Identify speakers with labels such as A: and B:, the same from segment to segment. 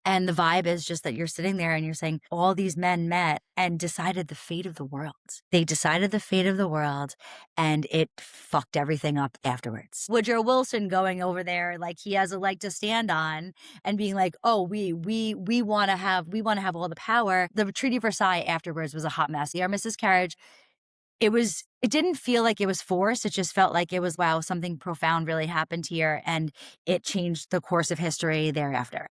A: And the vibe is just that you're sitting there and you're saying all these men met and decided the fate of the world. They decided the fate of the world and it fucked everything up afterwards. Woodrow Wilson going over there like he has a leg to stand on and being like, "Oh, we want to have all the power." The Treaty of Versailles afterwards was a hot mess. The Armistice Carriage, it didn't feel like it was forced. It just felt like it was, wow, something profound really happened here and it changed the course of history thereafter.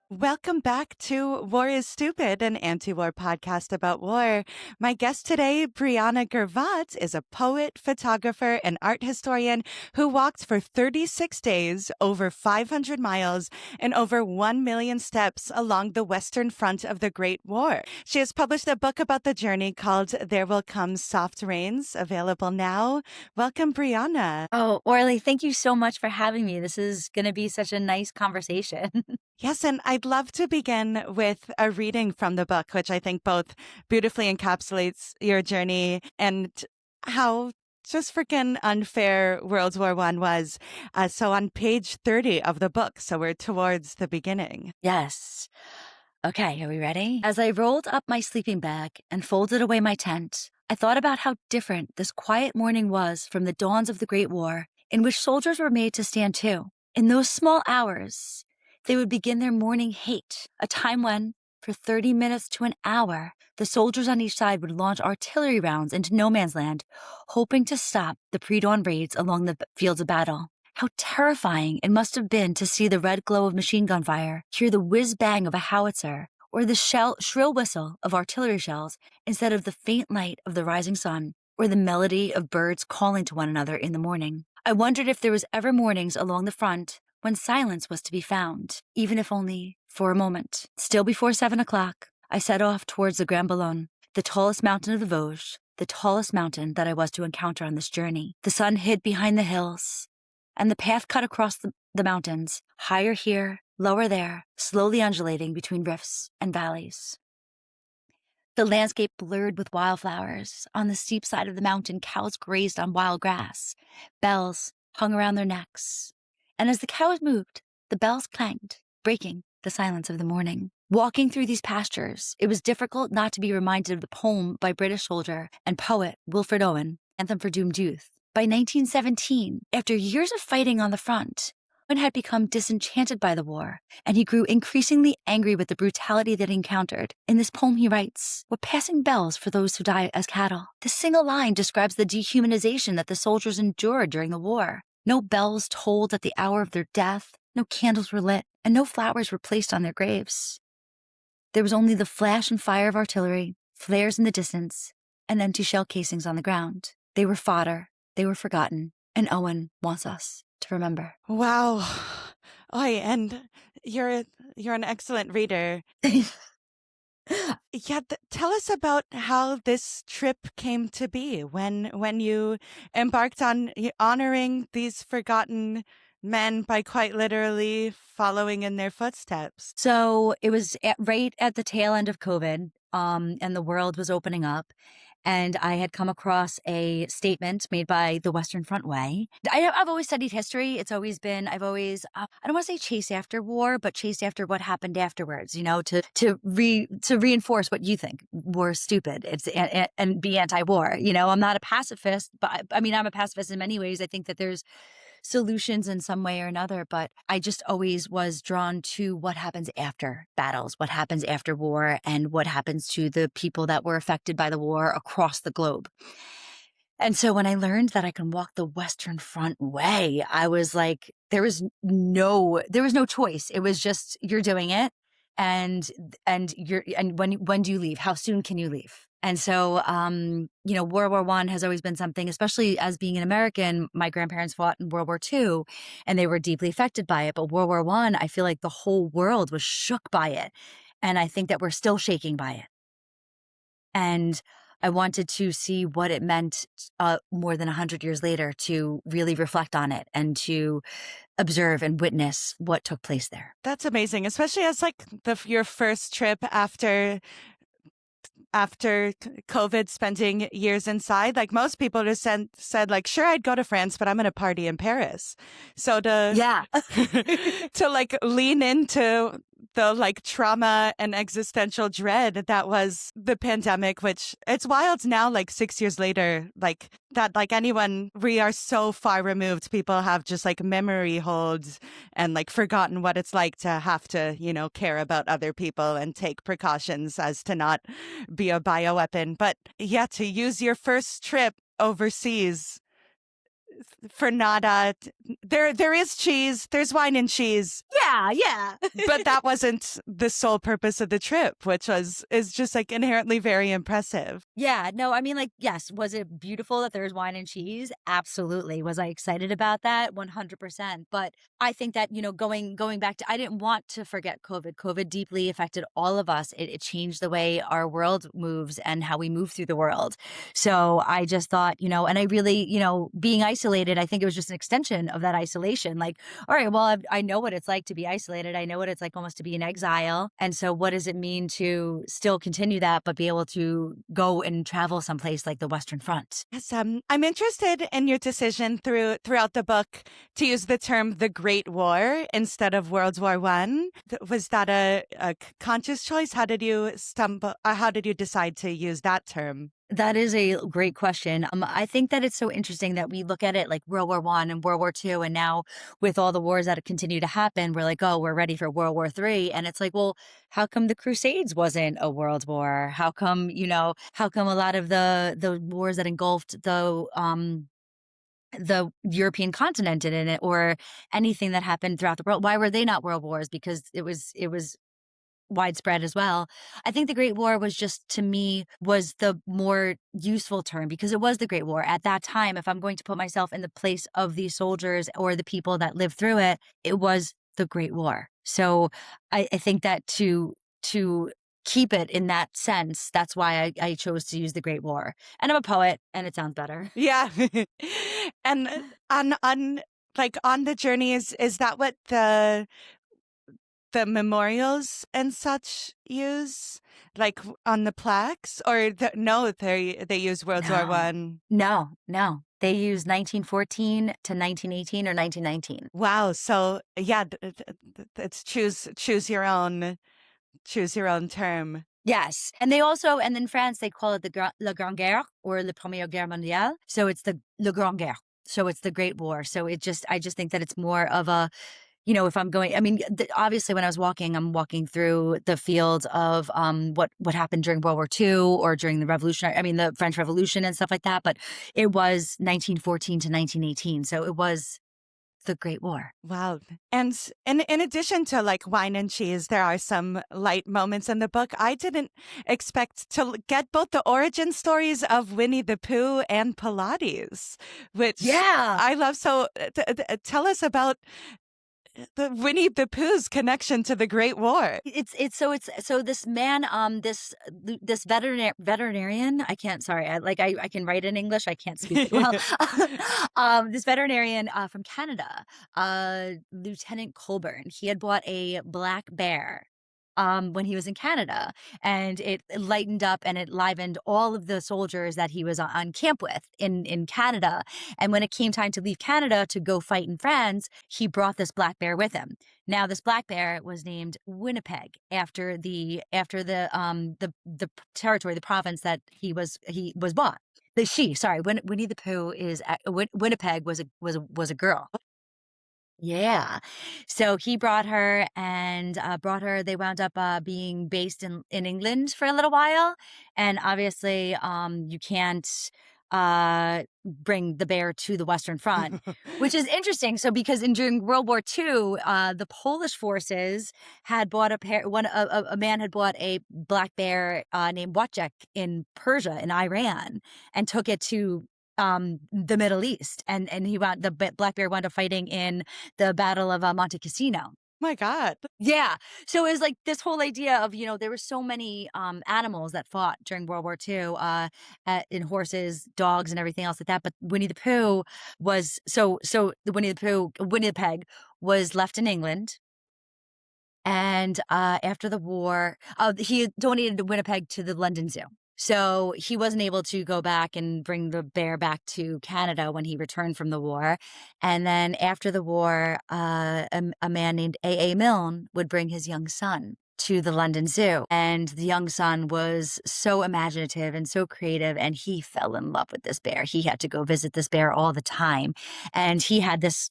B: Welcome back to War is Stupid, an anti-war podcast about war. My guest today, Briana Gervat, is a poet, photographer, and art historian who walked for 36 days, over 500 miles, and over 1 million steps along the Western Front of the Great War. She has published a book about the journey called There Will Come Soft Rains, available now. Welcome, Briana.
A: Oh, Orli, thank you so much for having me. This is going to be such a nice conversation.
B: Yes, and I'd love to begin with a reading from the book, which I think both beautifully encapsulates your journey and how just freaking unfair World War I was. So on page 30 of the book, so we're towards the beginning.
A: Yes. Okay, are we ready? As I rolled up my sleeping bag and folded away my tent, I thought about how different this quiet morning was from the dawns of the Great War, in which soldiers were made to stand too. In those small hours, they would begin their morning hate, a time when, for 30 minutes to an hour, the soldiers on each side would launch artillery rounds into no man's land, hoping to stop the pre-dawn raids along the fields of battle. How terrifying it must have been to see the red glow of machine gun fire, hear the whiz-bang of a howitzer, or the shrill whistle of artillery shells instead of the faint light of the rising sun, or the melody of birds calling to one another in the morning. I wondered if there was ever mornings along the front when silence was to be found, even if only for a moment. Still before 7 o'clock, I set off towards the Grand Ballon, the tallest mountain of the Vosges, the tallest mountain that I was to encounter on this journey. The sun hid behind the hills, and the path cut across the mountains, higher here, lower there, slowly undulating between rifts and valleys. The landscape blurred with wildflowers. On the steep side of the mountain, cows grazed on wild grass. Bells hung around their necks. And as the cows moved, the bells clanged, breaking the silence of the morning. Walking through these pastures, it was difficult not to be reminded of the poem by British soldier and poet Wilfred Owen, Anthem for Doomed Youth. By 1917, after years of fighting on the front, Owen had become disenchanted by the war, and he grew increasingly angry with the brutality that he encountered. In this poem he writes, "What passing bells for those who die as cattle." This single line describes the dehumanization that the soldiers endured during the war. No bells tolled at the hour of their death, no candles were lit, and no flowers were placed on their graves. There was only the flash and fire of artillery, flares in the distance, and empty shell casings on the ground. They were fodder, they were forgotten, and Owen wants us to remember.
B: Wow. Oy, and you're an excellent reader. Yeah, tell us about how this trip came to be when you embarked on honoring these forgotten men by quite literally following in their footsteps.
A: So it was right at the tail end of COVID, and the world was opening up. And I had come across a statement made by the Western Front Way. I've always studied history. It's always been, I don't want to say chased after war, but chased after what happened afterwards, to reinforce what you think war is stupid. And be anti-war. I'm not a pacifist, but I'm a pacifist in many ways. I think that there's solutions in some way or another, but I just always was drawn to what happens after battles, what happens after war, and what happens to the people that were affected by the war across the globe. And so when I learned that I can walk the Western Front way, I was like, there was no choice. It was just, you're doing it. and when do you leave? How soon can you leave? And so, World War One has always been something, especially as being an American. My grandparents fought in World War Two, and they were deeply affected by it. But World War One, I feel like the whole world was shook by it, and I think that we're still shaking by it. And I wanted to see what it meant more than 100 years later to really reflect on it and to observe and witness what took place there.
B: That's amazing, especially as like your first trip after COVID, spending years inside. Like most people just said, like, sure, I'd go to France, but I'm going to party in Paris. So to
A: Yeah.
B: to like lean into the like trauma and existential dread that was the pandemic, which it's wild now, like 6 years later, like that, like anyone, we are so far removed. People have just like memory holds and like forgotten what it's like to have to, care about other people and take precautions as to not be a bioweapon. But yeah, to use your first trip overseas for nada. There is cheese. There's wine and cheese.
A: Yeah, yeah.
B: But that wasn't the sole purpose of the trip, which is just like inherently very impressive.
A: Yeah, no, I mean, like, yes, was it beautiful that there's wine and cheese? Absolutely. Was I excited about that? 100%. But I think that, going back to, I didn't want to forget COVID. COVID deeply affected all of us. It changed the way our world moves and how we move through the world. So I just thought, and I really, being isolated, I think it was just an extension of that isolation. Like, all right, well, I know what it's like to be isolated. I know what it's like almost to be in exile. And so what does it mean to still continue that, but be able to go and travel someplace like the Western Front?
B: Yes, I'm interested in your decision throughout the book to use the term the Great War instead of World War One. Was that a conscious choice? How did you stumble? How did you decide to use that term?
A: That is a great question. I think that it's so interesting that we look at it like World War One and World War Two, and now with all the wars that continue to happen, we're like, oh, we're ready for World War Three, and it's like, well, how come the Crusades wasn't a world war? How come, how come a lot of the wars that engulfed the European continent in it, or anything that happened throughout the world? Why were they not world wars? Because it was widespread as well. I think the Great War was just, to me, was the more useful term because it was the Great War. At that time, if I'm going to put myself in the place of these soldiers or the people that lived through it, it was the Great War. So I think that to keep it in that sense, that's why I chose to use the Great War. And I'm a poet and it sounds better.
B: Yeah, and on like on the journey, is that what the memorials and such use, like on the plaques, or no? They use World War
A: No,
B: One.
A: no. They use 1914 to 1918 or 1919.
B: Wow. So yeah, it's choose your own term.
A: Yes, and they also, and in France, they call it La Grande Guerre or La Première Guerre mondiale. So it's the Le Grand Guerre. So it's the Great War. So I just think that it's more of a, if I'm going, I mean, obviously when I was walking, I'm walking through the field of what happened during World War II or during the French Revolution and stuff like that. But it was 1914 to 1918. So it was the Great War.
B: Wow. And in addition to like wine and cheese, there are some light moments in the book. I didn't expect to get both the origin stories of Winnie the Pooh and Pilates, which
A: Yeah.
B: I love. So tell us about the Winnie the Pooh's connection to the Great War.
A: So this man, this veterinarian, I can't, sorry, I can write in English, I can't speak it well. This veterinarian from Canada, Lieutenant Colburn, he had bought a black bear when he was in Canada, and it lightened up and it livened all of the soldiers that he was on camp with in Canada. And when it came time to leave Canada to go fight in France, he brought this black bear with him. Now, this black bear was named Winnipeg after the territory, the province that he was bought. Winnie the Pooh is Winnipeg was a girl. Yeah. So he brought her and they wound up being based in England for a little while. And obviously, you can't bring the bear to the Western Front, which is interesting. So, because during World War II, the Polish forces had bought a man had bought a black bear named Wojciech in Persia, in Iran, and took it to the Middle East, and black bear wound up fighting in the Battle of Monte Cassino.
B: My God.
A: Yeah. So it was like this whole idea of, there were so many animals that fought during World War II, in horses, dogs, and everything else like that. But Winnie the Pooh was the Winnie the Peg was left in England. And after the war, he donated Winnipeg to the London Zoo. So he wasn't able to go back and bring the bear back to Canada when he returned from the war. And then after the war, a man named A. Milne would bring his young son to the London Zoo. And the young son was so imaginative and so creative, and he fell in love with this bear. He had to go visit this bear all the time. And he had this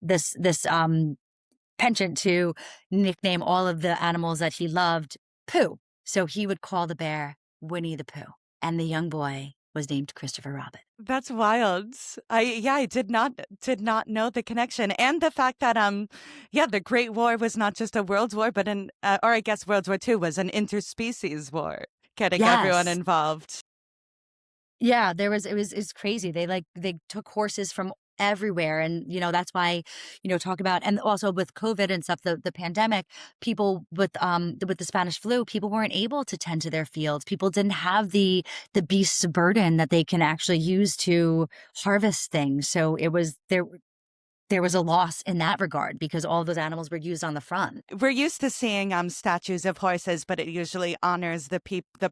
A: penchant to nickname all of the animals that he loved Pooh. So he would call the bear Winnie the Pooh, and the young boy was named Christopher Robin.
B: That's wild. I did not know the connection, and the fact that the Great War was not just a world war, but or I guess World War II was an interspecies war, getting everyone
A: Yes.
B: involved.
A: Yeah, it's crazy. They took horses from everywhere, and that's why, talk about, and also with COVID and stuff, the pandemic, people with the Spanish flu, people weren't able to tend to their fields. People didn't have the beasts of burden that they can actually use to harvest things. So there was a loss in that regard because all those animals were used on the front.
B: We're used to seeing statues of horses, but it usually honors the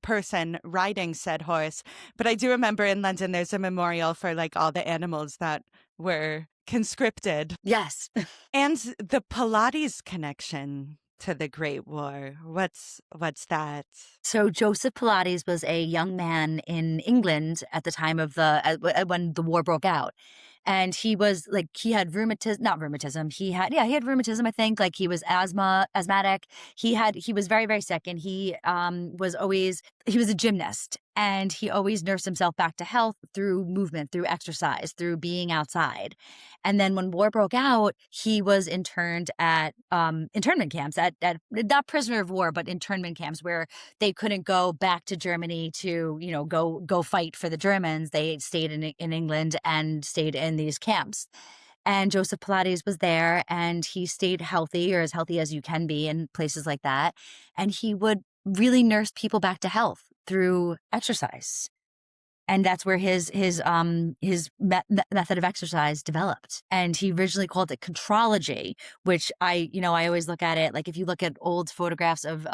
B: person riding said horse. But I do remember in London, there's a memorial for like all the animals that were conscripted,
A: Yes.
B: and the Pilates connection to the Great War. What's that?
A: So Joseph Pilates was a young man in England at the time of when the war broke out. And he was like, he had not rheumatism. He had rheumatism, I think. Like, he was asthmatic. He was very, very sick. And he was a gymnast, and he always nursed himself back to health through movement, through exercise, through being outside. And then when war broke out, he was interned at internment camps, at not prisoner of war, but internment camps, where they couldn't go back to Germany to, go fight for the Germans. They stayed in England and stayed in these camps. And Joseph Pilates was there, and he stayed healthy, or as healthy as you can be in places like that. And he would really nurse people back to health through exercise. And that's where his method of exercise developed. And he originally called it contrology, which I always look at it like, if you look at old photographs of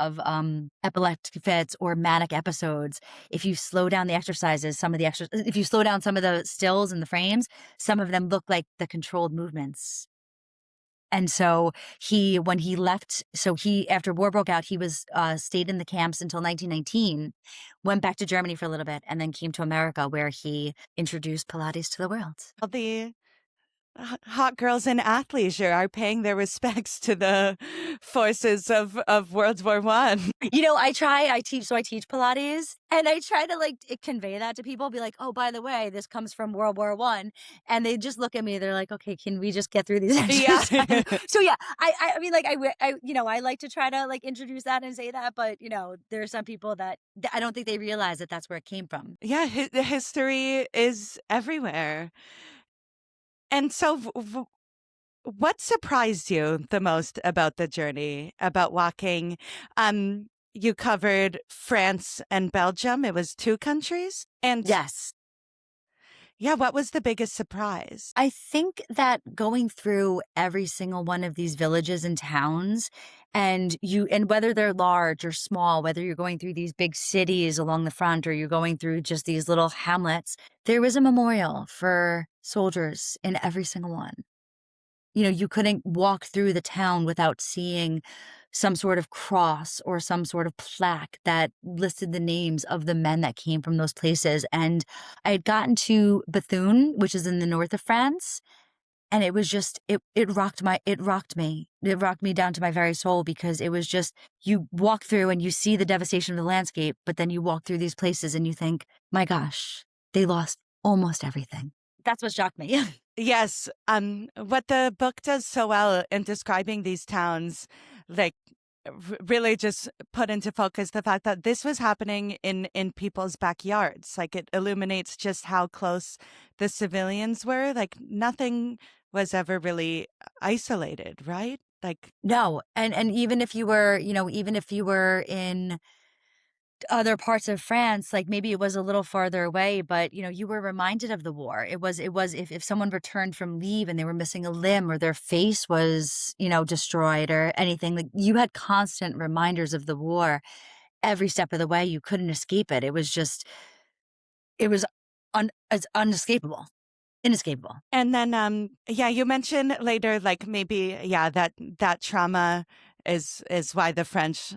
A: epileptic fits or manic episodes, if you slow down the exercises, if you slow down some of the stills and the frames, some of them look like the controlled movements. And so when he left, after war broke out, he was stayed in the camps until 1919, went back to Germany for a little bit, and then came to America, where he introduced Pilates to the world.
B: All the hot girls in athleisure are paying their respects to the forces of World War One.
A: I teach Pilates, and I try to like convey that to people, be like, oh, by the way, this comes from World War One. And they just look at me, they're like, okay, can we just get through these exercises?
B: Yeah.
A: So yeah, I mean, like, I like to try to like introduce that and say that, but there are some people that I don't think they realize that that's where it came from.
B: Yeah, the history is everywhere. And so, what surprised you the most about the journey, about walking? You covered France and Belgium. It was two countries. And
A: Yes.
B: yeah, what was the biggest surprise?
A: I think that going through every single one of these villages and towns, and whether they're large or small, whether you're going through these big cities along the front or you're going through just these little hamlets, there was a memorial for soldiers in every single one. You couldn't walk through the town without seeing some sort of cross or some sort of plaque that listed the names of the men that came from those places. And I had gotten to Bethune, which is in the north of France, and it was just it rocked me. It rocked me down to my very soul, because it was just, you walk through and you see the devastation of the landscape, but then you walk through these places and you think, my gosh, they lost almost everything. That's what shocked me.
B: Yes, what the book does so well in describing these towns, like really just put into focus the fact that this was happening in people's backyards. Like it illuminates just how close the civilians were. Like nothing was ever really isolated, right? Like
A: No, and even if you were, even if you were in other parts of France, like maybe it was a little farther away, but you were reminded of the war. It was if someone returned from leave and they were missing a limb or their face was, destroyed or anything, like you had constant reminders of the war every step of the way. You couldn't escape it. It was it's unescapable. Inescapable.
B: and then yeah, you mentioned later like maybe yeah that trauma is why the French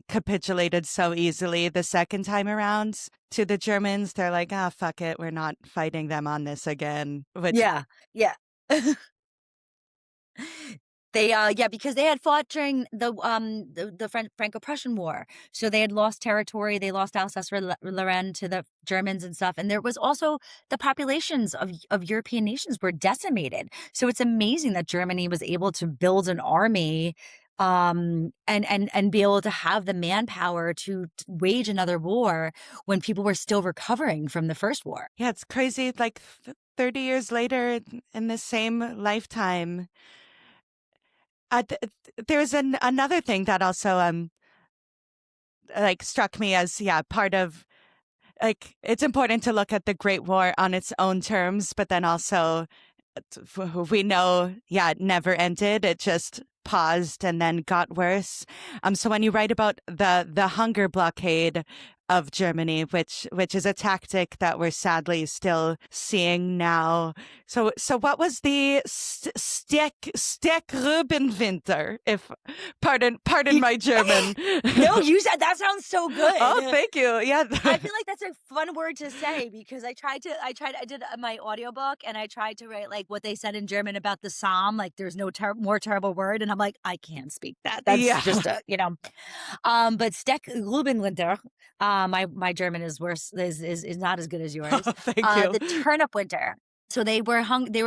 B: capitulated so easily the second time around to the Germans. They're like, ah, fuck it, we're not fighting them on this again. Which
A: Yeah. Yeah. They, yeah, because they had fought during the Franco-Prussian War, so they had lost territory. They lost Alsace-Lorraine to the Germans and stuff, and there was also the populations of European nations were decimated. So it's amazing that Germany was able to build an army, and be able to have the manpower to wage another war when people were still recovering from the first war.
B: yeah, it's crazy. Like 30 years later in the same lifetime. There's another thing that also like struck me as yeah part of like it's important to look at the Great War on its own terms, but then also we know, yeah, it never ended. It just paused and then got worse. So when you write about the hunger blockade of Germany, which is a tactic that we're sadly still seeing now. So what was the Steckrubenwinter? If pardon my German.
A: No, you said that sounds so
B: Oh,
A: good.
B: thank you. Yeah.
A: I feel like that's a fun word to say because I did my audiobook and I tried to write like what they said in German about the psalm, like there's no more terrible word. And I'm like, I can't speak that. That's
B: Yeah.
A: just but Steck Rubenwinter, my German is worse, is not as good as yours.
B: Oh, thank you.
A: The turnip winter. So they were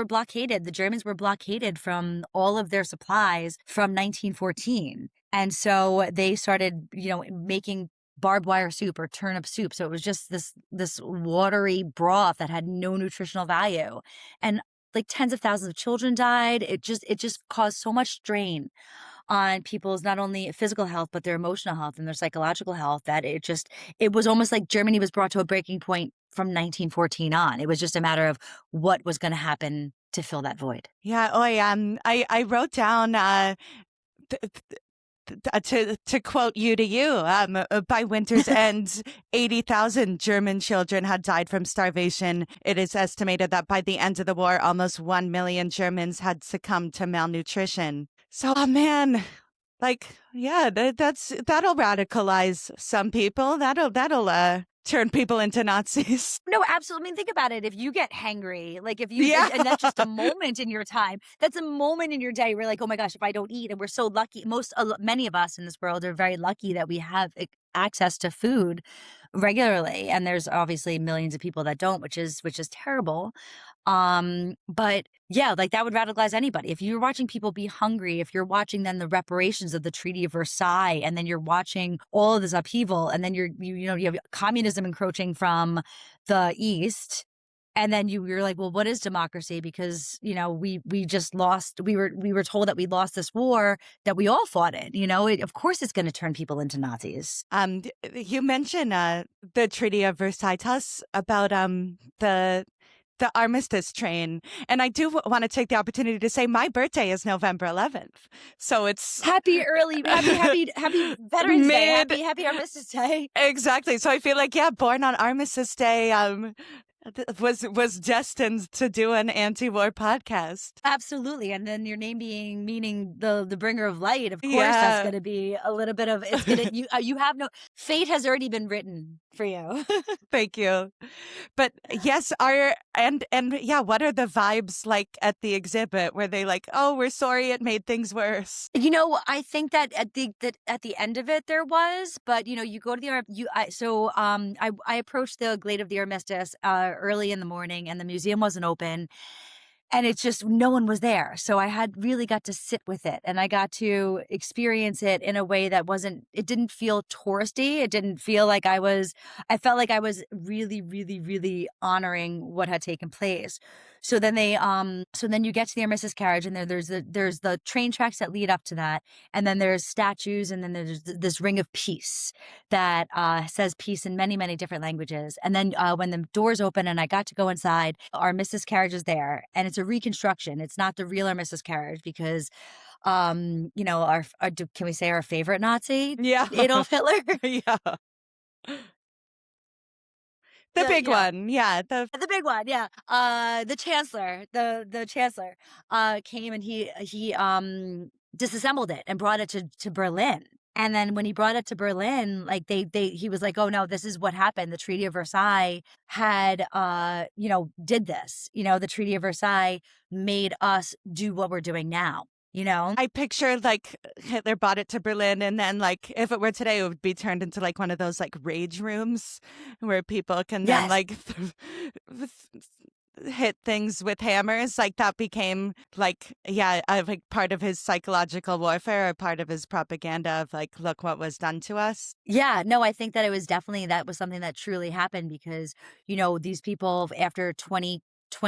A: blockaded. The Germans were blockaded from all of their supplies from 1914. And so they started, making barbed wire soup or turnip soup. So it was just this watery broth that had no nutritional value. And like tens of thousands of children died. It just caused so much strain on people's not only physical health but their emotional health and their psychological health that it was almost like Germany was brought to a breaking point from 1914 on. It was just a matter of what was going to happen to fill that void.
B: Yeah. Oh, yeah. I wrote down to quote you to you, by winter's end, 80,000 German children had died from starvation. It is estimated that by the end of the war, almost 1 million Germans had succumbed to malnutrition. So, oh man, like, yeah, that'll radicalize some people. That'll turn people into Nazis.
A: No, absolutely. I mean, think about it. If you get hangry, like if you,
B: Yeah.
A: and that's just a moment in your time, that's a moment in your day. We're like, oh my gosh, if I don't eat, and we're so lucky. Many of us in this world are very lucky that we have access to food regularly. And there's obviously millions of people that don't, which is terrible. But yeah, like that would radicalize anybody. If you're watching people be hungry, if you're watching then the reparations of the Treaty of Versailles, and then you're watching all of this upheaval, and then you have communism encroaching from the East. And then you're like, well, what is democracy? Because, we just lost, we were told that we lost this war that we all fought in, of course it's going to turn people into Nazis.
B: You mentioned the Treaty of Versailles. Tell us about the armistice train. And I do want to take the opportunity to say my birthday is November 11th. So it's
A: Happy Veterans Day. Happy Armistice Day.
B: Exactly. So I feel like, yeah, born on Armistice Day, was destined to do an anti-war podcast.
A: Absolutely. And then your name meaning the bringer of light, of course,
B: Yeah.
A: that's going to be a little bit of, it's going to, you have no, fate has already been written for you.
B: Thank you. But yes, and yeah, what are the vibes like at the exhibit? Were they like, oh, we're sorry it made things worse?
A: I think that at the end of it there was, but you go to the I approached the Glade of the Armistice early in the morning and the museum wasn't open, and it's just no one was there. So I had really got to sit with it and I got to experience it in a way that wasn't it didn't feel touristy. It didn't feel like I felt like I was really, really, really honoring what had taken place. So then you get to the Mrs. Carriage and there's the train tracks that lead up to that. And then there's statues and then there's this ring of peace that says peace in many, many different languages. And then when the doors open and I got to go inside, our Mrs. Carriage is there, and it's a reconstruction. It's not the real our Mrs. Carriage because, can we say our favorite Nazi,
B: Yeah.
A: Adolf Hitler?
B: Yeah. The
A: the
B: big
A: you know
B: one. Yeah.
A: the big one, yeah. The chancellor came and he disassembled it and brought it to Berlin. And then when he brought it to Berlin, like he was like, "Oh no, this is what happened. The Treaty of Versailles had did this. The Treaty of Versailles made us do what we're doing now, you know?"
B: I picture like Hitler brought it to Berlin, and then like if it were today, it would be turned into like one of those like rage rooms where people can then
A: Yes.
B: like hit things with hammers. Like that became like like part of his psychological warfare or part of his propaganda of like, look what was done to us.
A: Yeah, no, I think that it was definitely that was something that truly happened because, these people after 20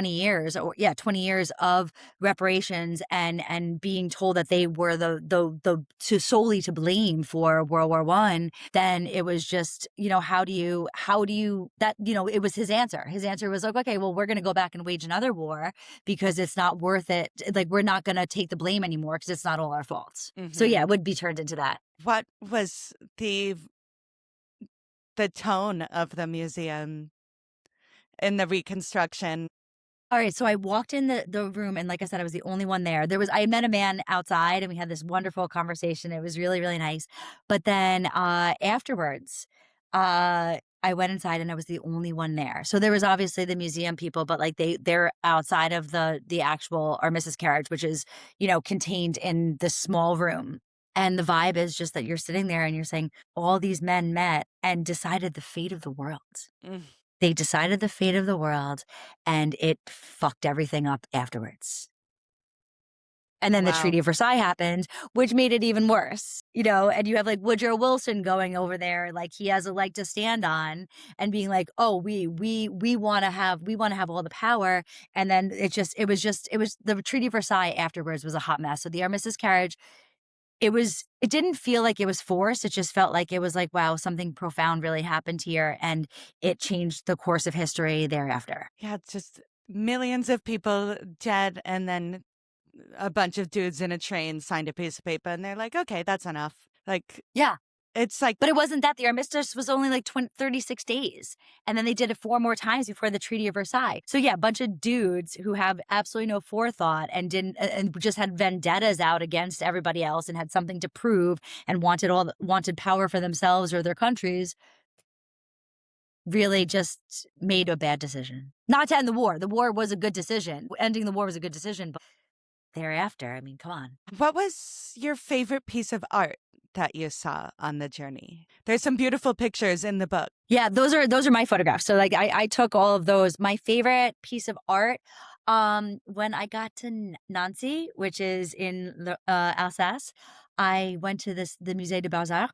A: years or yeah, 20 years of reparations and being told that they were the to solely to blame for World War One, then it was just, how do you that, it was his answer. His answer was like, okay, well, we're gonna go back and wage another war because it's not worth it. Like we're not gonna take the blame anymore because it's not all our fault. So yeah,
B: Hmm.
A: it would be turned into that.
B: What was the tone of the museum in the reconstruction?
A: All right, so I walked in the room, and like I said, I was the only one there. I had met a man outside, and we had this wonderful conversation. It was really, really nice. But then afterwards, I went inside, and I was the only one there. So there was obviously the museum people, but like they're outside of the actual our Mrs. Carriage, which is contained in this small room. And the vibe is just that you're sitting there, and you're saying all these men met and decided the fate of the world.
B: Mm.
A: They decided the fate of the world, and it fucked everything up afterwards. And then the
B: Wow.
A: Treaty of Versailles happened, which made it even worse, and you have, like, Woodrow Wilson going over there, like, he has a leg to stand on and being like, "Oh, we wanna have all the power," and then it was the Treaty of Versailles afterwards was a hot mess, so the Armistice Carriage, it didn't feel like it was forced, it just felt like it was like, "Wow, something profound really happened here," and it changed the course of history thereafter.
B: Yeah, it's just millions of people dead, and then a bunch of dudes in a train signed a piece of paper, and they're like, okay, that's enough. Like,
A: Yeah.
B: it's like,
A: But it wasn't that. The armistice was only like 36 days. And then they did it 4 more times before the Treaty of Versailles. So yeah, a bunch of dudes who have absolutely no forethought and didn't and just had vendettas out against everybody else and had something to prove and wanted power for themselves or their countries really just made a bad decision. Not to end the war. The war was a good decision. Ending the war was a good decision, but thereafter, I mean, come on.
B: what was your favorite piece of art that you saw on the journey? There's some beautiful pictures in the book.
A: Yeah, those are my photographs. So like I took all of those. My favorite piece of art, when I got to Nancy, which is in the Alsace, I went to the Musée des Beaux-Arts,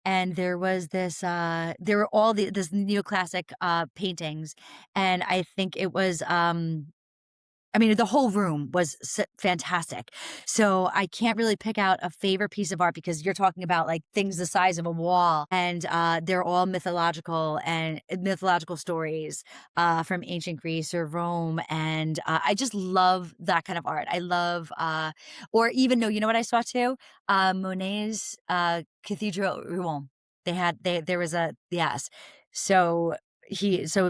A: and there was there were all this neoclassic paintings, and I think it was I mean, the whole room was fantastic. So I can't really pick out a favorite piece of art because you're talking about like things the size of a wall, and they're all mythological stories from ancient Greece or Rome, and I just love that kind of art. I love, or even no, you know what I saw too? Monet's Cathedral at Rouen. There was a yes. So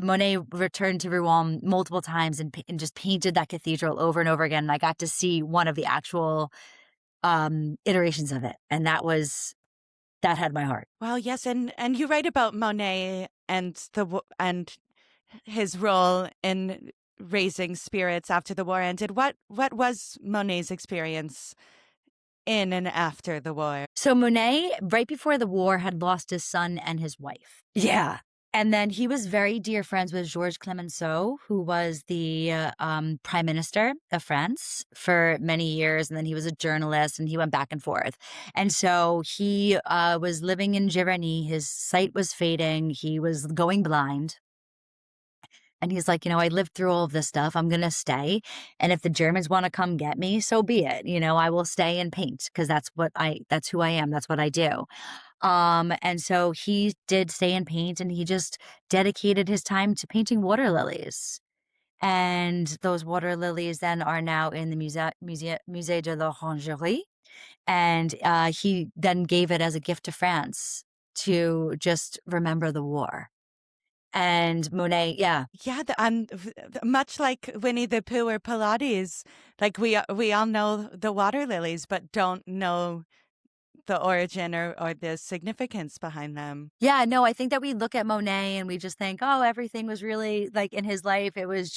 A: Monet returned to Rouen multiple times and just painted that cathedral over and over again, and I got to see one of the actual, iterations of it, and that had my heart.
B: Well, yes, and you write about Monet and and his role in raising spirits after the war ended. What was Monet's experience in and after the war?
A: So Monet, right before the war, had lost his son and his wife. Yeah. And then he was very dear friends with Georges Clemenceau, who was the prime minister of France for many years. And then he was a journalist and he went back and forth. And so he was living in Giverny. His sight was fading. He was going blind. And he's like, I lived through all of this stuff. I'm going to stay. And if the Germans want to come get me, so be it. I will stay and paint because that's who I am. That's what I do. And so he did stay and paint and he just dedicated his time to painting water lilies. And those water lilies then are now in the Musée de l'Orangerie. And he then gave it as a gift to France to just remember the war. And Monet, yeah.
B: Yeah, much like Winnie the Pooh or Pilates, like we all know the water lilies, but don't know the origin or the significance behind them.
A: Yeah, no, I think that we look at Monet and we just think, oh, everything was really like in his life. It was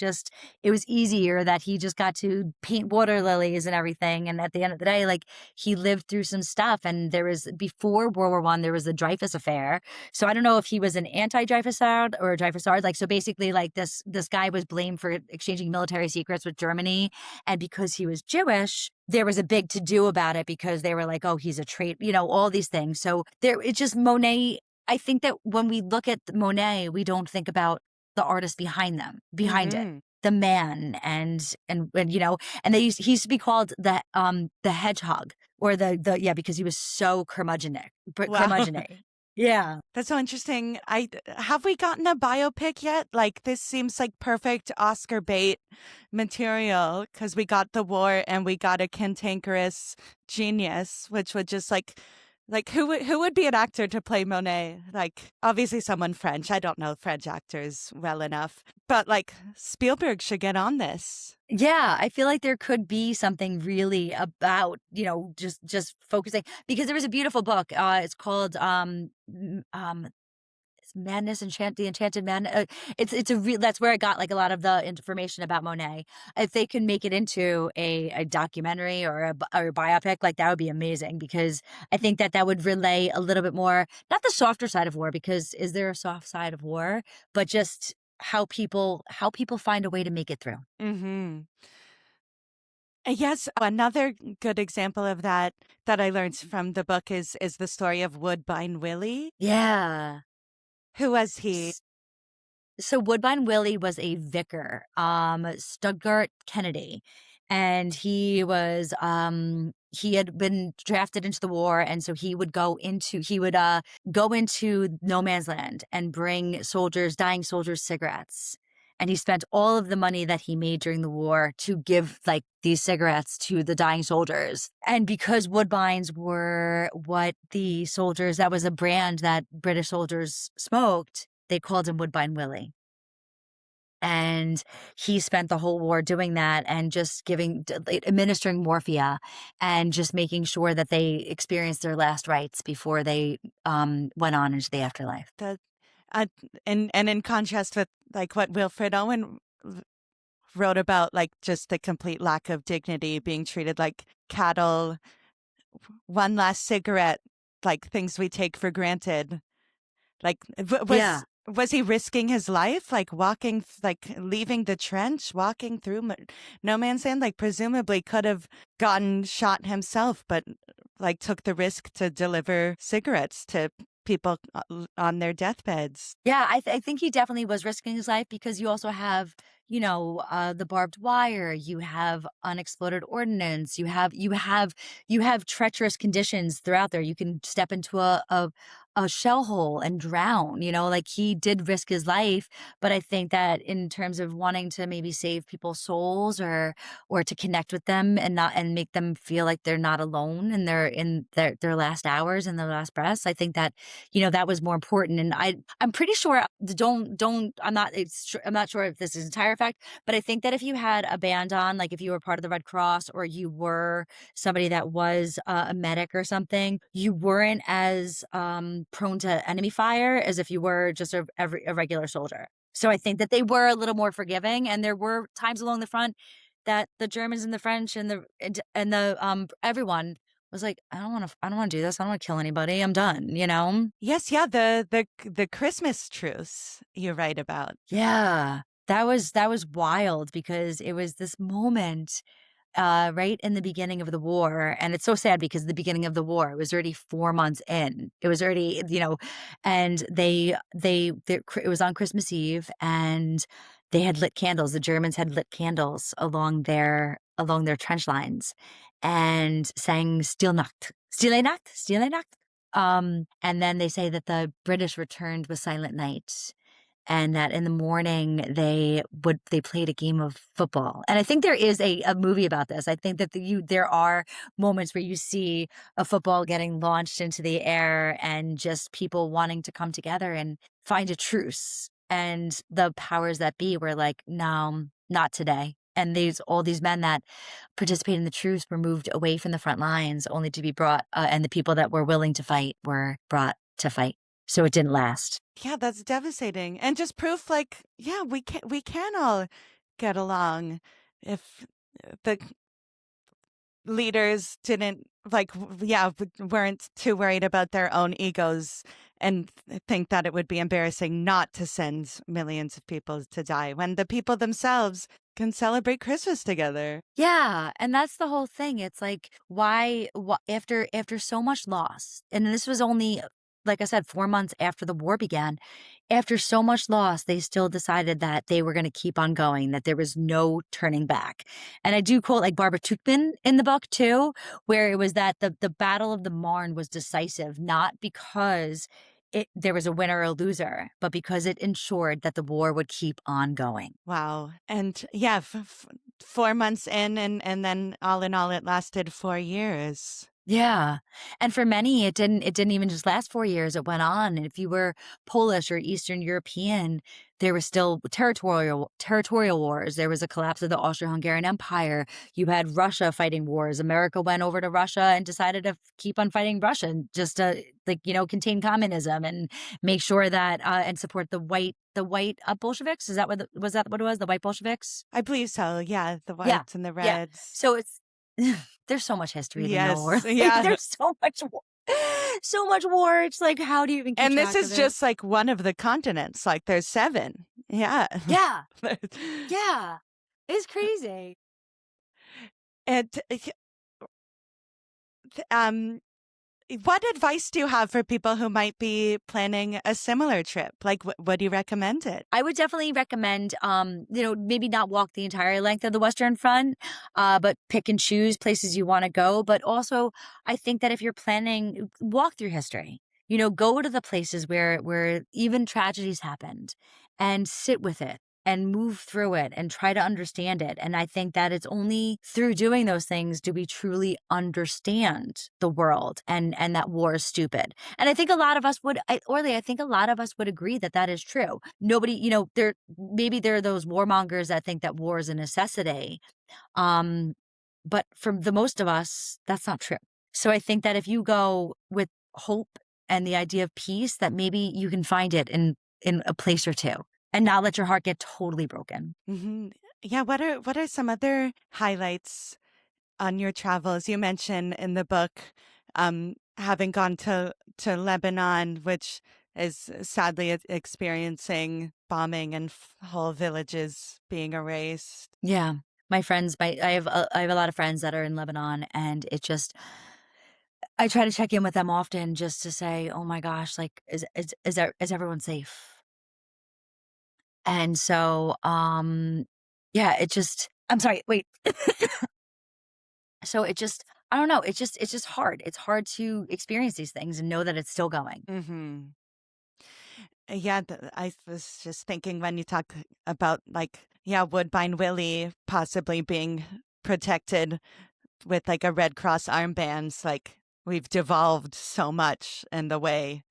A: easier that he just got to paint water lilies and everything. And at the end of the day, like he lived through some stuff. And before World War I, there was the Dreyfus affair. So I don't know if he was an anti-Dreyfusard or a Dreyfusard. Like, so basically like this guy was blamed for exchanging military secrets with Germany. And because he was Jewish, there was a big to do about it because they were like, oh, he's a traitor, all these things. So it's just Monet. I think that when we look at Monet, we don't think about the artist behind it,
B: Hmm.
A: the man, and he used to be called the hedgehog or yeah, because he was so
B: Wow.
A: curmudgeon-y. Yeah.
B: That's so interesting. I Have we gotten a biopic yet? Like this seems like perfect Oscar bait material because we got the war and we got a cantankerous genius, which would just like who would be an actor to play Monet? Like obviously someone French. I don't know French actors well enough, but like Spielberg should get on this.
A: Yeah, I feel like there could be something really about, just focusing because there was a beautiful book. It's called it's Madness the Enchanted Man. It's a real that's where I got like a lot of the information about Monet. If they can make it into a documentary or or a biopic, like that would be amazing because I think that that would relay a little bit more, not the softer side of war, because is there a soft side of war, but just how people find a way to make it through.
B: Hmm. Yes, another good example of that I learned from the book is the story of Woodbine Willie.
A: Yeah.
B: Who was he?
A: So Woodbine Willie was a vicar, Stuttgart Kennedy, and he had been drafted into the war, and so he would go into no man's land and bring dying soldiers cigarettes. And he spent all of the money that he made during the war to give like these cigarettes to the dying soldiers. And because Woodbines were that was a brand that British soldiers smoked, they called him Woodbine Willie. And he spent the whole war doing that and just administering morphia and just making sure that they experienced their last rites before they went on into the afterlife.
B: The uh, and in contrast with like what Wilfred Owen wrote about, like just the complete lack of dignity, being treated like cattle, one last cigarette, like things we take for granted. Like
A: Yeah.
B: was he risking his life, like like leaving the trench, walking through no man's land? Like presumably could have gotten shot himself, but like took the risk to deliver cigarettes to people on their deathbeds.
A: Yeah, I think he definitely was risking his life because you also have, the barbed wire, you have unexploded ordnance, you have treacherous conditions throughout there. You can step into a shell hole and drown, like he did risk his life. But I think that in terms of wanting to maybe save people's souls or to connect with them and make them feel like they're not alone and they're in their last hours and their last breaths, I think that that was more important. And I'm pretty sure I'm not sure if this is entire fact, but I think that if you had a band on, like if you were part of the Red Cross or you were somebody that was a medic or something, you weren't as prone to enemy fire as if you were just a regular soldier. So I think that they were a little more forgiving, and there were times along the front that the Germans and the French and the everyone was like, I don't wanna do this. I don't wanna kill anybody. I'm done, you know?
B: Yes, yeah, the Christmas truce you write about.
A: Yeah. That was wild because it was this moment right in the beginning of the war, and it's so sad because the beginning of the war, it was already 4 months in. It was already, you know, and it was on Christmas Eve, and they had lit candles. The Germans had lit candles along their trench lines and sang Stille Nacht. Stille Nacht, Stille Nacht. And then they say that the British returned with Silent Night and that in the morning they played a game of football. And I think there is a movie about this. I think that there are moments where you see a football getting launched into the air and just people wanting to come together and find a truce. And the powers that be were like, no, not today. And all these men that participated in the truce were moved away from the front lines, only to be brought, and the people that were willing to fight were brought to fight. So it didn't last.
B: Yeah, that's devastating. And just proof like, yeah, we can all get along if the leaders didn't yeah, weren't too worried about their own egos and think that it would be embarrassing not to send millions of people to die when the people themselves can celebrate Christmas together.
A: Yeah, and that's the whole thing. It's like, after so much loss, and this was only, like I said, 4 months after the war began, after so much loss, they still decided that they were gonna keep on going, that there was no turning back. And I do quote, like, Barbara Tuchman in the book too, where it was that the Battle of the Marne was decisive, not because there was a winner or a loser, but because it ensured that the war would keep on going.
B: Wow. And yeah, 4 months in, and then all in all, it lasted 4 years.
A: Yeah, and for many, it didn't even just last 4 years, it went on, and if you were Polish or Eastern European, there was still territorial wars, there was a collapse of the Austro-Hungarian Empire, you had Russia fighting wars, America went over to Russia and decided to keep on fighting Russia just to, like, you know, contain communism and make sure that, and support the white, Bolsheviks? Is that what was that what it was, the white Bolsheviks?
B: I believe so. Yeah, the
A: Yeah,
B: whites and the
A: yeah.
B: reds.
A: So it's there's so much history to know, or
B: Yes.
A: like,
B: Yeah.
A: there's so much war, it's like, how do you even keep
B: And this
A: track of
B: is
A: it?
B: just like one of the continents. Like there's seven. Yeah.
A: Yeah, yeah. It's crazy.
B: And um, what advice do you have for people who might be planning a similar trip? Like, would you recommend it?
A: I would definitely recommend, maybe not walk the entire length of the Western Front, but pick and choose places you wanna go, but also, I think that if you're planning walk through history, you know, go to the places where even tragedies happened and sit with it and move through it and try to understand it, and I think that it's only through doing those things do we truly understand the world and that war is stupid. And I think a lot of us Orly, I think a lot of us would agree that that is true. Nobody, there are those warmongers that think that war is a necessity. Um, but for the most of us, that's not true. So I think that if you go with hope and the idea of peace, that maybe you can find it in a place or two and not let your heart get totally broken.
B: Hmm. Yeah. What are some other highlights on your travels? You mentioned in the book having gone to Lebanon, which is sadly experiencing bombing and whole villages being erased.
A: Yeah. My friends, I have a lot of friends that are in Lebanon, and I try to check in with them often just to say, "Oh my gosh, like, is everyone safe?" And so, yeah, I'm sorry, wait. So I don't know, it's just hard. It's hard to experience these things and know that it's still going.
B: Hmm. Yeah, I was just thinking when you talk about like, yeah, Woodbine Willie possibly being protected with like a Red Cross armbands, like we've devolved so much in the way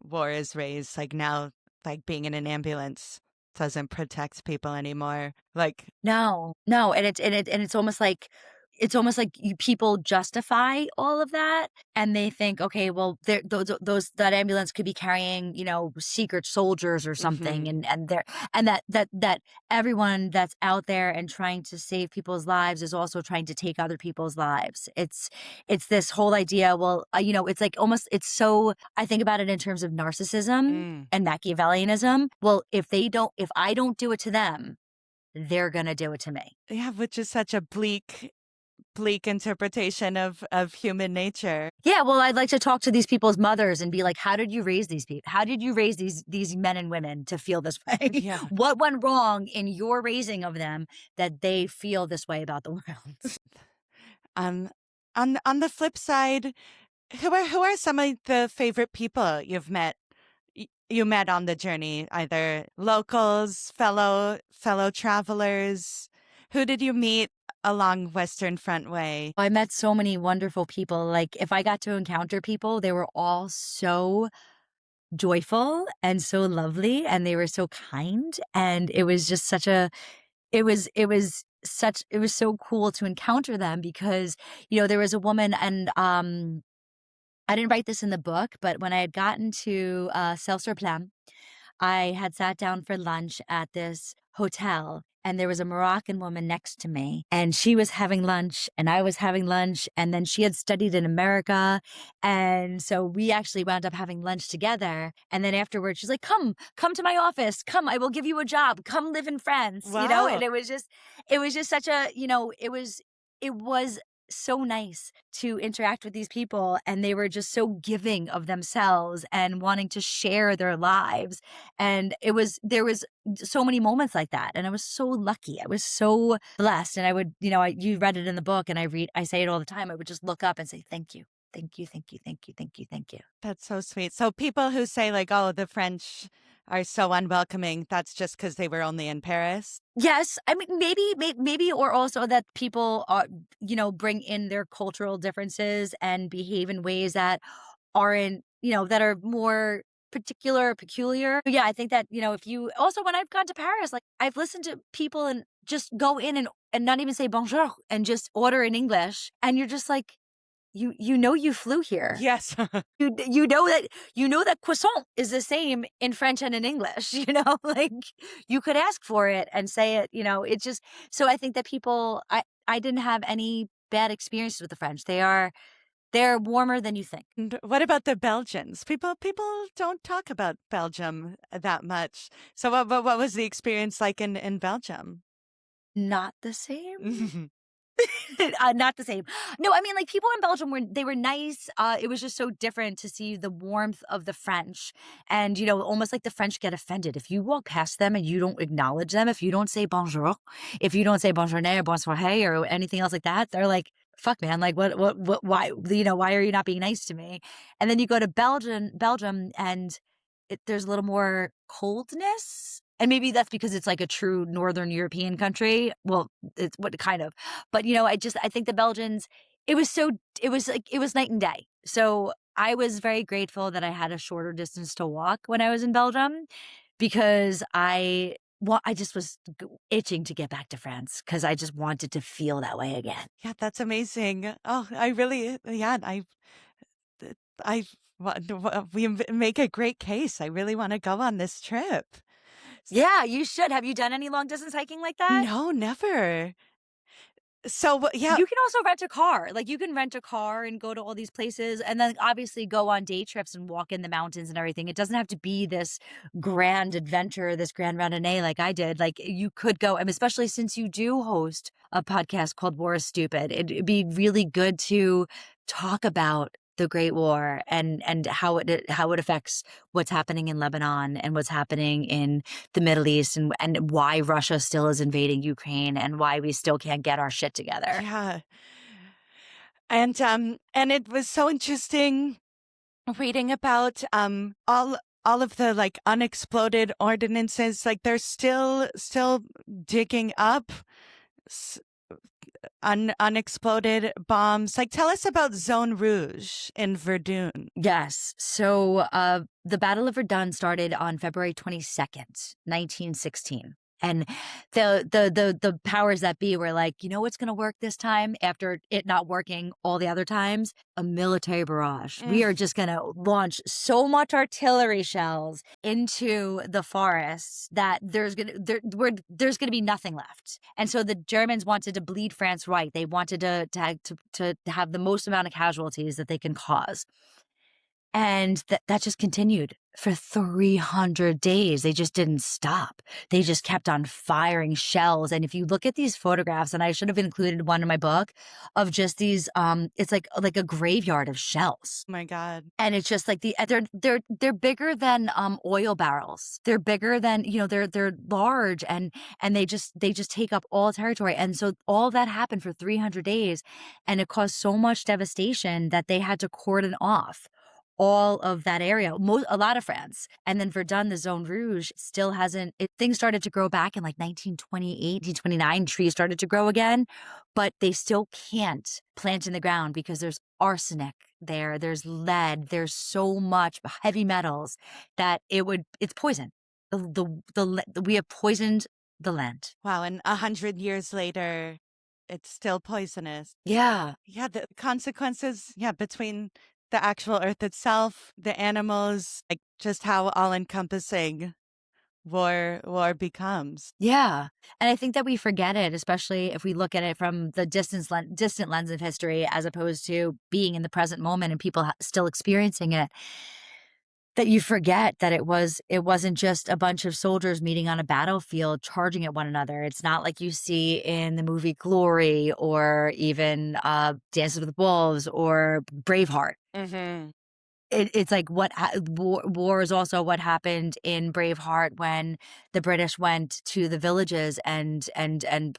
B: war is raised. Like now, like being in an ambulance doesn't protect people anymore. Like,
A: No, no, and it's almost like it's almost like people justify all of that, and they think, okay, well, those that ambulance could be carrying, secret soldiers or something,
B: Hmm.
A: and that everyone that's out there and trying to save people's lives is also trying to take other people's lives. It's this whole idea. Well, it's like almost it's so. I think about it in terms of narcissism
B: Mm.
A: and Machiavellianism. Well, if I don't do it to them, they're gonna do it to me.
B: Yeah, which is such a bleak interpretation of human nature.
A: Yeah, well, I'd like to talk to these people's mothers and be like, "How did you raise these people? How did you raise these men and women to feel this way?
B: Yeah.
A: What went wrong in your raising of them that they feel this way about the world?"
B: Um, on the flip side, who are some of the favorite people you've met? You met on the journey, either locals, fellow travelers. Who did you meet along Western Front Way?
A: I met so many wonderful people. Like, if I got to encounter people, they were all so joyful and so lovely, and they were so kind, and it was just such a it was so cool to encounter them because, there was a woman and, I didn't write this in the book, but when I had gotten to, Self-Surplan, I had sat down for lunch at this hotel, and there was a Moroccan woman next to me, and she was having lunch, and I was having lunch, and then she had studied in America, and so we actually wound up having lunch together, and then afterwards, she's like, come to my office. Come, I will give you a job. Come live in France," and
B: Wow.
A: it was just such a, it was so nice to interact with these people, and they were just so giving of themselves and wanting to share their lives, and there was so many moments like that, and I was so lucky. I was so blessed, and I would, you read it in the book, and I say it all the time. I would just look up and say, "Thank you. Thank you, thank you, thank you, thank you, thank you."
B: That's so sweet. So people who say like, "Oh, the French are so unwelcoming," that's just because they were only in Paris?
A: Yes, I mean, maybe, or also that people are, bring in their cultural differences and behave in ways that aren't, that are more peculiar. Yeah, I think that, if you also when I've gone to Paris, like I've listened to people and just go in and not even say bonjour and just order in English, and you're just like, you flew here.
B: Yes.
A: You know that croissant is the same in French and in English, like, you could ask for it and say it, it's just so I think that I didn't have any bad experiences with the French. They're warmer than you think.
B: And what about the Belgians? People don't talk about Belgium that much. So what was the experience like in Belgium?
A: Not the same. Not the same. No, I mean, like, people in Belgium were nice. It was just so different to see the warmth of the French, and almost like the French get offended if you walk past them and you don't acknowledge them. If you don't say bonjour, if you don't say bonjourne or bonsoir hey or anything else like that, they're like, "Fuck, man! Like, what? Why? Why are you not being nice to me?" And then you go to Belgium, and there's a little more coldness. And maybe that's because it's like a true Northern European country. Well, it's what kind of. But, I think the Belgians, it was night and day. So I was very grateful that I had a shorter distance to walk when I was in Belgium because I just was itching to get back to France because I just wanted to feel that way again.
B: Yeah, that's amazing. Oh, I really, yeah, I, make a great case. I really want to go on this trip. S-
A: Yeah, you should. Have you done any long distance hiking like that?
B: No, never. So, yeah,
A: You can also rent a car. Like, you can rent a car and go to all these places and then obviously go on day trips and walk in the mountains and everything. It doesn't have to be this grand adventure, this grand randonnée like I did. Like, you could go, and especially since you do host a podcast called War is Stupid, it'd be really good to talk about the Great War and how it affects what's happening in Lebanon and what's happening in the Middle East and why Russia still is invading Ukraine and why we still can't get our shit together.
B: yeah. And it was so interesting reading about all of the like unexploded ordinances. Like they're still digging up s- unexploded bombs. Like tell us about Zone Rouge in Verdun.
A: Yes. So the Battle of Verdun started on February 22nd, 1916. And the powers that be were like, you know what's going to work this time after it not working all the other times? A military barrage. We are just going to launch so much artillery shells into the forests that there's going to be nothing left. And so the Germans wanted to bleed France white. They wanted to have the most amount of casualties that they can cause. And that just continued for 300 days. They just didn't stop. They just kept on firing shells. And if you look at these photographs, and I should have included one in my book of just these, it's like a graveyard of shells.
B: My God.
A: And it's just like they're bigger than oil barrels. They're bigger than, they're large and they just take up all territory. And so all that happened for 300 days, and it caused so much devastation that they had to cordon off all of that area, a lot of France. And then Verdun, the Zone Rouge, still hasn't, things started to grow back in like 1928, 1929, trees started to grow again, but they still can't plant in the ground because there's arsenic there, there's lead, there's so much heavy metals that it's poison. We have poisoned the land.
B: Wow. And 100 years later, it's still poisonous.
A: Yeah.
B: Yeah. The consequences, between the actual earth itself, the animals, like just how all encompassing war becomes.
A: Yeah. And I think that we forget it, especially if we look at it from the distant lens of history, as opposed to being in the present moment and people still experiencing it. That you forget that it wasn't just a bunch of soldiers meeting on a battlefield charging at one another. It's not like you see in the movie Glory or even Dances with Wolves or Braveheart.
B: Mm-hmm.
A: It's like war is also what happened in Braveheart when the British went to the villages and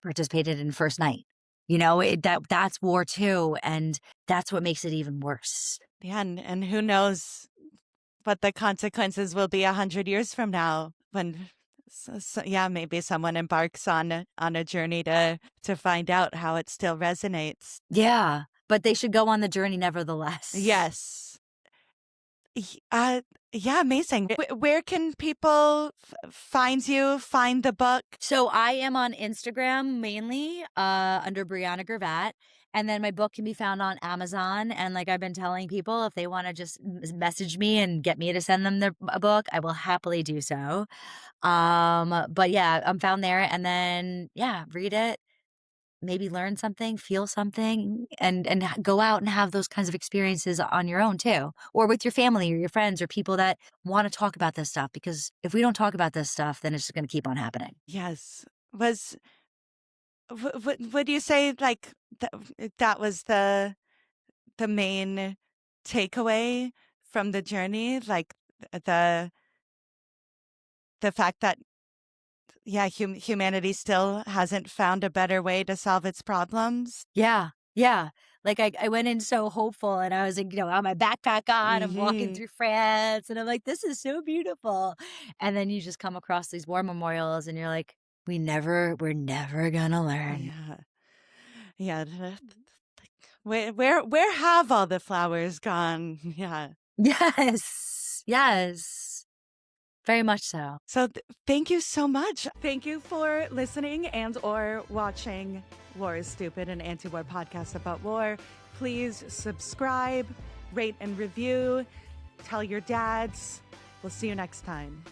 A: participated in First Night. That's war too, and that's what makes it even worse.
B: Yeah. And who knows what the consequences will be 100 years from now when, maybe someone embarks on a journey to find out how it still resonates.
A: Yeah, but they should go on the journey nevertheless.
B: Yes. Yeah, amazing. Where can people find you, find the book?
A: So I am on Instagram mainly under Briana Gervat. And then my book can be found on Amazon. And like I've been telling people, if they want to just message me and get me to send them a book, I will happily do so. But yeah, I'm found there. And then, yeah, read it, maybe learn something, feel something, and go out and have those kinds of experiences on your own too, or with your family or your friends or people that want to talk about this stuff. Because if we don't talk about this stuff, then it's just going to keep on happening.
B: Yes. Would you say like that was the main takeaway from the journey, like the fact that humanity still hasn't found a better way to solve its problems?
A: Yeah. Yeah. Like I went in so hopeful and I was like, I have my backpack on, I'm walking
B: Mm-hmm.
A: through France and I'm like, this is so beautiful. And then you just come across these war memorials and you're like, we're never gonna learn.
B: Yeah. Yeah. Where have all the flowers gone? Yeah.
A: Yes. Yes. Very much so.
B: So thank you so much. Thank you for listening and or watching War is Stupid, an anti-war podcast about war. Please subscribe, rate and review. Tell your dads. We'll see you next time.